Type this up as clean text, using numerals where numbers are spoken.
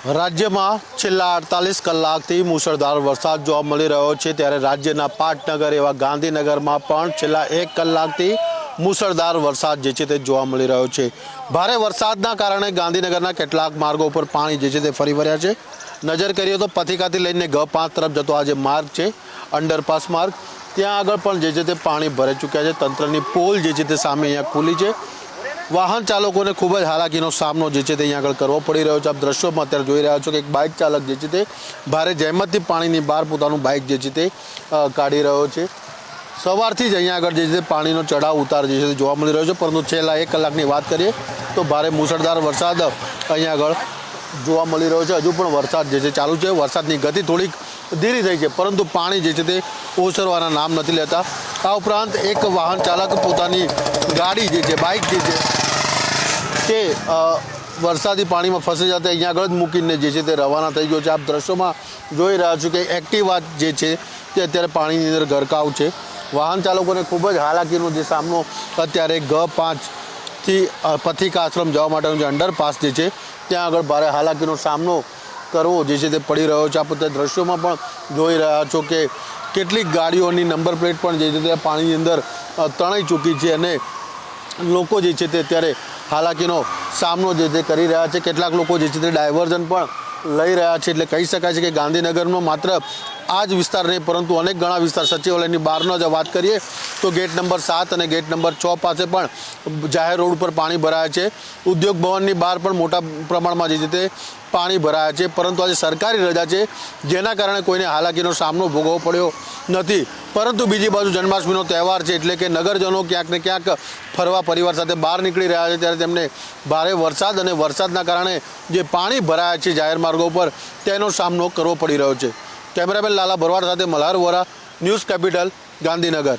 રાજ્યમાં છેલ્લા 48 કલાકથી મુશળધાર વરસાદ જોવા મળી રહ્યો છે ત્યારે રાજ્યના પાટનગર એવા ગાંધીનગરમાં પણ છેલ્લા 1 કલાકથી મુશળધાર વરસાદ જે છે તે જોવા મળી રહ્યો છે। ભારે વરસાદના કારણે ગાંધીનગરના કેટલાક માર્ગો પર પાણી જે છે તે ફરી વળ્યા છે। નજર કરીએ તો પથિકાથી લઈને G5 તરફ જતો આ જે માર્ગ છે અંડરપાસ માર્ગ ત્યાં આગળ પણ જે છે તે પાણી ભરાઈ ચૂક્યા છે। તંત્રની પોલ જે છે તે સામે અહીંયા ખુલી છે। વાહન ચાલકોને ખૂબ જ હાલાકીનો સામનો જે છે તે અહીંયા આગળ કરવો પડી રહ્યો છે। આપ દ્રશ્યોમાં અત્યારે જોઈ રહ્યા છો કે એક બાઇક ચાલક જે છે તે ભારે જહેમતથી પાણીની બહાર પોતાનું બાઇક જે છે તે કાઢી રહ્યો છે। સવારથી જ અહીંયા આગળ જે છે પાણીનો ચઢાવ ઉતાર જે છે તે જોવા મળી રહ્યો છે, પરંતુ છેલ્લા 1 કલાકની વાત કરીએ તો ભારે મુશળધાર વરસાદ અહીંયા આગળ જોવા મળી રહ્યો છે। હજુ પણ વરસાદ જે છે ચાલુ છે। વરસાદની ગતિ થોડીક ધીરી થઈ છે, પરંતુ પાણી જે છે તે ઓસરવાના નામ નથી લેતા। આ ઉપરાંત એક વાહન ચાલક પોતાની ગાડી જે છે બાઇક જે છે તે વરસાદી પાણીમાં ફસી જતા અહીંયા આગળ જ મૂકીને જે છે તે રવાના થઈ ગયો છે। આપ દ્રશ્યોમાં જોઈ રહ્યા છો કે એક્ટિવા જે છે તે અત્યારે પાણીની અંદર ગરકાવ છે। વાહન ચાલકોને ખૂબ જ હાલાકીનો જે સામનો અત્યારે G5થી પથિક આશ્રમ જવા માટેનો જે અંડરપાસ જે છે ત્યાં આગળ ભારે હાલાકીનો સામનો કરવો જે છે તે પડી રહ્યો છે। આપણે દ્રશ્યોમાં પણ જોઈ રહ્યા છો કે કેટલીક ગાડીઓની નંબર પ્લેટ પણ જે છે તે પાણીની અંદર તણાઈ ચૂકી છે અને લોકો જે છે તે અત્યારે હાલાકીનો સામનો જે તે કરી રહ્યા છે। કેટલાક લોકો જે છે તે ડાયવર્ઝન પણ લઈ રહ્યા છે। એટલે કહી શકાય છે કે ગાંધીનગરનો માત્ર આ જ વિસ્તાર નહીં, પરંતુ અનેક ઘણા વિસ્તાર સચિવાલયની બહારનો જ વાત કરીએ તો ગેટ નંબર 7 અને ગેટ નંબર 6 પાસે પણ જાહેર રોડ ઉપર પાણી ભરાયા છે। ઉદ્યોગ ભવનની બહાર પણ મોટા પ્રમાણમાં જે છે તે પાણી ભરાયા છે, પરંતુ આજે સરકારી રજા છે જેના કારણે કોઈને હાલાકીનો સામનો ભોગવવો પડ્યો નથી। પરંતુ બીજી બાજુ જન્માષ્ટમીનો તહેવાર છે એટલે કે નગરજનો ક્યાંક ને ક્યાંક ફરવા પરિવાર સાથે બહાર નીકળી રહ્યા છે, ત્યારે તેમને ભારે વરસાદ અને વરસાદના કારણે જે પાણી ભરાયા છે જાહેર માર્ગો પર તેનો સામનો કરવો પડી રહ્યો છે। કેમેરામેન લાલા ભરવાડ સાથે મલ્હાર વોરા, ન્યૂઝ કેપિટલ, ગાંધીનગર।